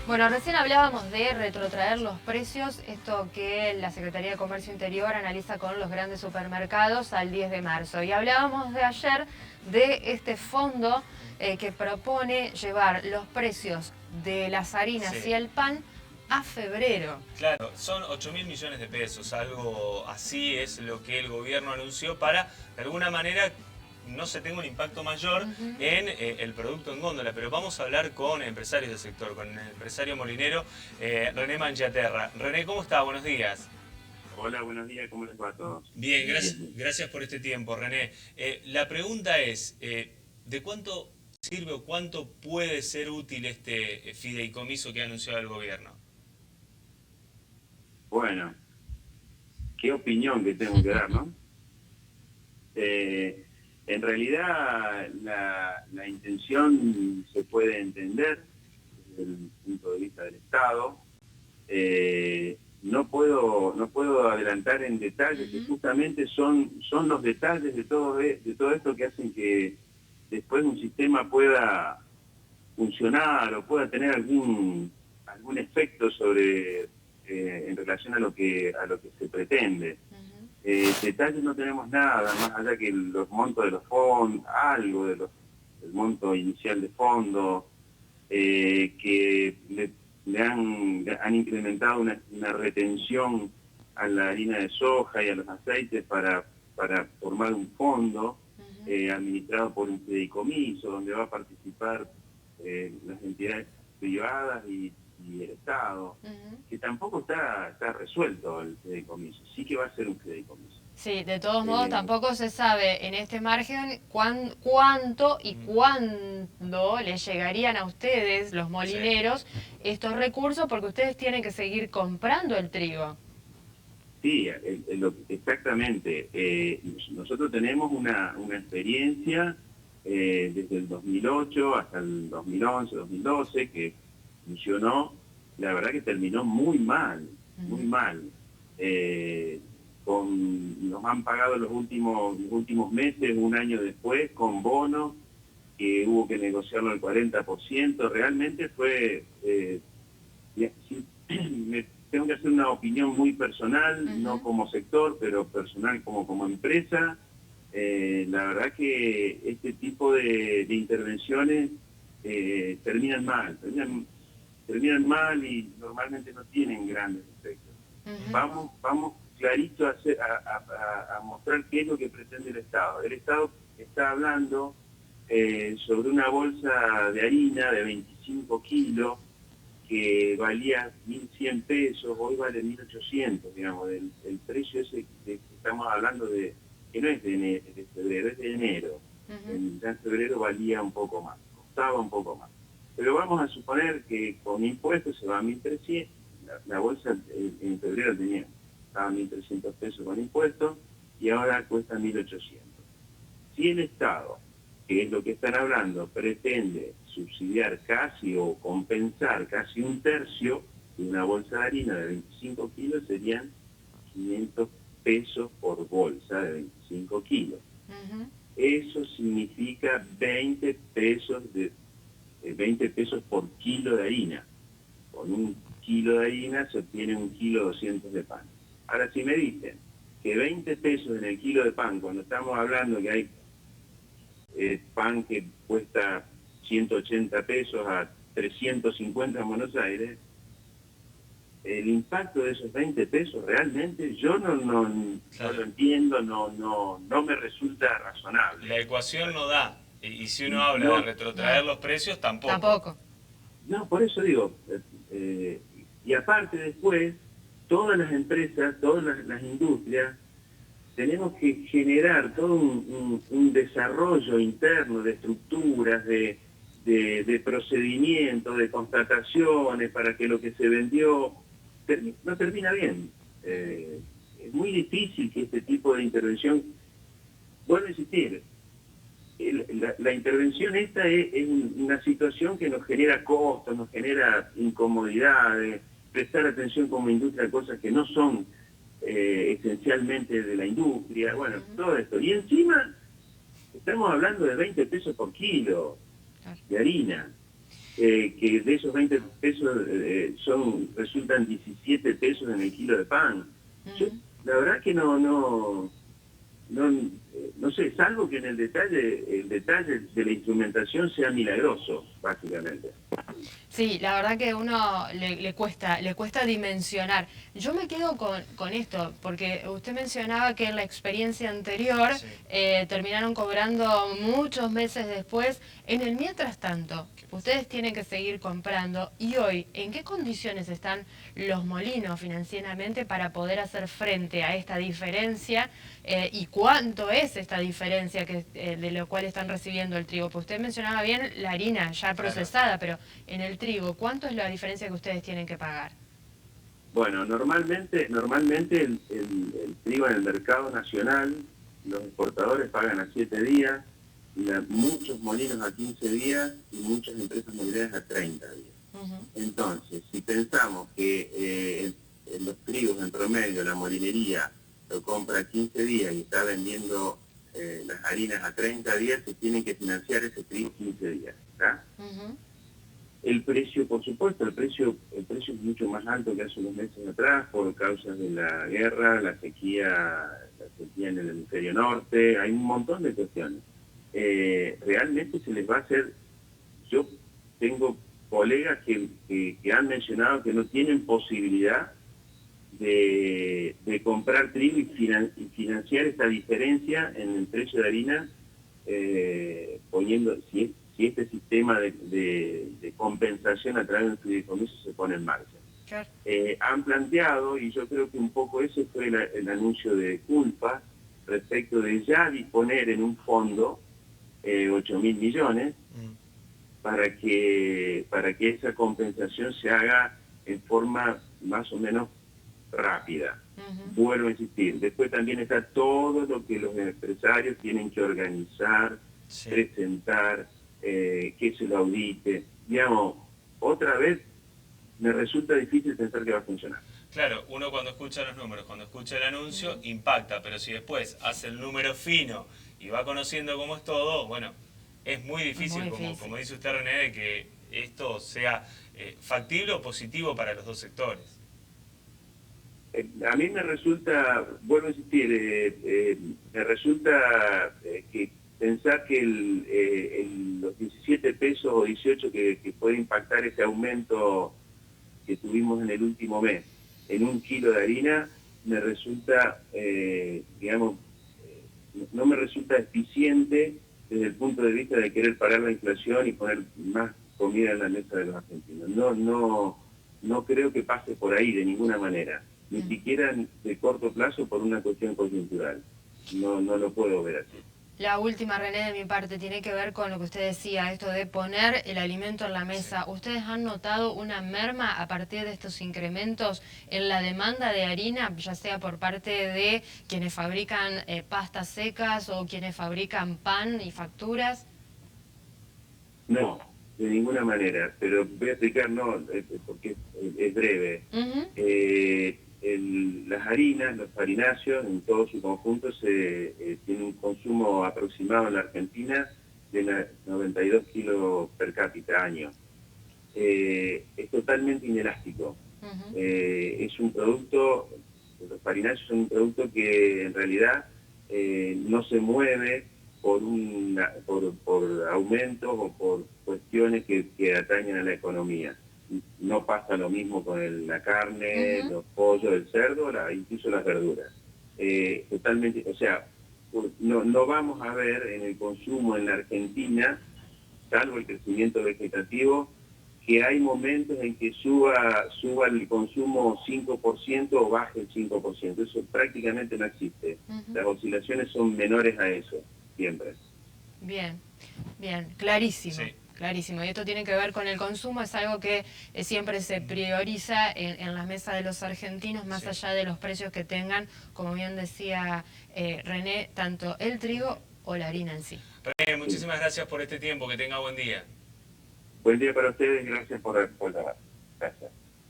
Bueno, recién hablábamos de retrotraer los precios, esto que la Secretaría de Comercio Interior analiza con los grandes supermercados al 10 de marzo. Y hablábamos de ayer de este fondo que propone llevar los precios de las harinas y Sí, el pan a febrero. claro, son 8.000 millones de pesos, algo así es lo que el gobierno anunció para, de alguna manera, no se tenga un impacto mayor Ujú. en el producto en góndola. Pero vamos a hablar con empresarios del sector, con el empresario molinero René Mangiaterra. René, ¿cómo está? Buenos días. Hola, buenos días, ¿cómo les va a todos? Bien, Bien, bien. gracias por este tiempo, René. La pregunta es, ¿de cuánto sirve o cuánto puede ser útil este fideicomiso que ha anunciado el gobierno? Bueno, qué opinión que tengo que dar, ¿no? Eh, en realidad, la intención se puede entender desde el punto de vista del Estado. No puedo adelantar en detalles, que Ujú. justamente son los detalles de todo esto que hacen que después un sistema pueda funcionar o pueda tener algún efecto sobre en relación a lo que se pretende. Ujú. Detalles no tenemos nada, más allá que los montos de los fondos, algo del monto inicial de fondo, que le han incrementado una retención a la harina de soja y a los aceites para formar un fondo Ujú. administrado por un fideicomiso, donde va a participar las entidades privadas y el Estado, Ujú. que tampoco está resuelto el fideicomiso, sí que va a ser un fideicomiso. Sí, de todos modos Eh, tampoco se sabe en este margen cuánto y Mm, cuándo les llegarían a ustedes, los sí. molineros, estos recursos, porque ustedes tienen que seguir comprando el trigo. Sí, exactamente. Nosotros tenemos una experiencia desde el 2008 hasta el 2011, 2012, que funcionó. La verdad que terminó muy mal, muy Ujú. mal. Eh, nos han pagado los últimos meses, un año después, con bonos, que hubo que negociarlo al 40%. Realmente fue... sí, me tengo que hacer una opinión muy personal, no Ujú. como sector, pero personal como empresa. La verdad que este tipo de intervenciones terminan mal y normalmente no tienen grandes efectos. Ujú. Vamos clarito a mostrar qué es lo que pretende el Estado. El Estado está hablando sobre una bolsa de harina de 25 kilos que valía 1.100 pesos, hoy vale 1.800, digamos, el precio ese que estamos hablando que no es de febrero, es de enero. Ujú. Ya en febrero valía un poco más, costaba un poco más. Pero vamos a suponer que con impuestos se va a 1.300, la bolsa en febrero estaba a 1.300 pesos con impuestos y ahora cuesta 1.800. Si el Estado, que es lo que están hablando, pretende subsidiar casi o compensar casi un tercio de una bolsa de harina de 25 kilos, serían 500 pesos por bolsa de 25 kilos. Ujú. Eso significa 20 pesos por kilo de harina. Con un kilo de harina se obtiene 1,200 de pan. Ahora, si me dicen que 20 pesos en el kilo de pan, cuando estamos hablando que hay pan que cuesta 180 pesos a 350 en Buenos Aires, el impacto de esos 20 pesos realmente yo no lo Claro, entiendo, no me resulta la razonable. ecuación no da. Y si uno habla de No, retrotraer No, los precios, tampoco. tampoco. no, por eso digo, y aparte después, todas las empresas, todas las industrias, tenemos que generar todo un desarrollo interno de estructuras, de procedimientos, de constataciones para que lo que se vendió no termina bien. Ujú. Es muy difícil que este tipo de intervención, vuelvo a insistir, la intervención esta es una situación que nos genera costos, nos genera incomodidades, prestar atención como industria a cosas que no son esencialmente de la industria, bueno, Ujú. todo esto. Y encima estamos hablando de 20 pesos por kilo Claro. de harina. que de esos 20 pesos resultan 17 pesos en el kilo de pan. Yo, la verdad que no sé, salvo que en el detalle de la instrumentación sea milagroso, básicamente. Sí, la verdad que a uno le cuesta dimensionar. Yo me quedo con esto, porque usted mencionaba que en la experiencia anterior Sí. Terminaron cobrando muchos meses después. En el mientras tanto, ustedes tienen que seguir comprando. Y hoy, ¿en qué condiciones están los molinos financieramente para poder hacer frente a esta diferencia? ¿Y cuánto es esta diferencia de lo cual están recibiendo el trigo? Pues usted mencionaba bien la harina ya procesada, pero en el trigo, ¿cuánto es la diferencia que ustedes tienen que pagar? Bueno, normalmente el trigo en el mercado nacional, los exportadores pagan a 7 días, muchos molinos a 15 días y muchas empresas molineras a 30 días. Entonces, si pensamos que en los trigos en promedio la molinería lo compra a 15 días y está vendiendo las harinas a 30 días, se tienen que financiar ese trigo 15 días. ¿Está? El precio, por supuesto, el precio es mucho más alto que hace unos meses atrás por causas de la guerra, la sequía en el hemisferio norte, hay un montón de cuestiones. Realmente se les va a hacer, yo tengo colegas que han mencionado que no tienen posibilidad de comprar trigo y financiar esta diferencia en el precio de harina, poniendo, si este sistema de compensación a través del fideicomiso se pone en marcha. Claro. Han planteado, y yo creo que un poco ese fue el anuncio de Culpa, respecto de ya disponer en un fondo 8.000 millones para que esa compensación se haga en forma más o menos rápida. Vuelvo a insistir, después también está todo lo que los empresarios tienen que organizar, presentar, que se lo audite. Digamos, otra vez me resulta difícil pensar que va a funcionar. Claro, uno cuando escucha los números, cuando escucha el anuncio, impacta, pero si después hace el número fino y va conociendo cómo es todo, bueno, es muy difícil, como dice usted, René, de que esto sea factible o positivo para los dos sectores. A mí me resulta, vuelvo a insistir, me resulta que pensar que los 17 pesos o 18 que puede impactar este aumento que tuvimos en el último mes en un kilo de harina, me resulta, digamos, no me resulta eficiente desde el punto de vista de querer parar la inflación y poner más comida en la mesa de los argentinos. No creo que pase por ahí de ninguna manera, ni siquiera de corto plazo por una cuestión coyuntural. No lo puedo ver así. La última, René, de mi parte, tiene que ver con lo que usted decía, esto de poner el alimento en la mesa. ¿Ustedes han notado una merma a partir de estos incrementos en la demanda de harina, ya sea por parte de quienes fabrican pastas secas o quienes fabrican pan y facturas? No, de ninguna manera, pero voy a explicar, porque es breve. Las harinas, los farináceos, en todo su conjunto, tienen un consumo aproximado en la Argentina de 92 kilos per cápita año. Es totalmente inelástico. Es un producto, los farináceos son un producto que en realidad no se mueve por aumentos o por cuestiones que atañen a la economía. No pasa lo mismo con la carne, los pollos, el cerdo, incluso las verduras. Totalmente, o sea, no vamos a ver en el consumo en la Argentina, salvo el crecimiento vegetativo, que hay momentos en que suba el consumo 5% o baje el 5%. Eso prácticamente no existe. Las oscilaciones son menores a eso, siempre. Bien, clarísimo. Sí. Clarísimo, y esto tiene que ver con el consumo, es algo que siempre se prioriza en las mesas de los argentinos, más allá de los precios que tengan, como bien decía René, tanto el trigo o la harina en sí. René, muchísimas gracias por este tiempo, que tenga buen día. Buen día para ustedes, gracias por la... Gracias.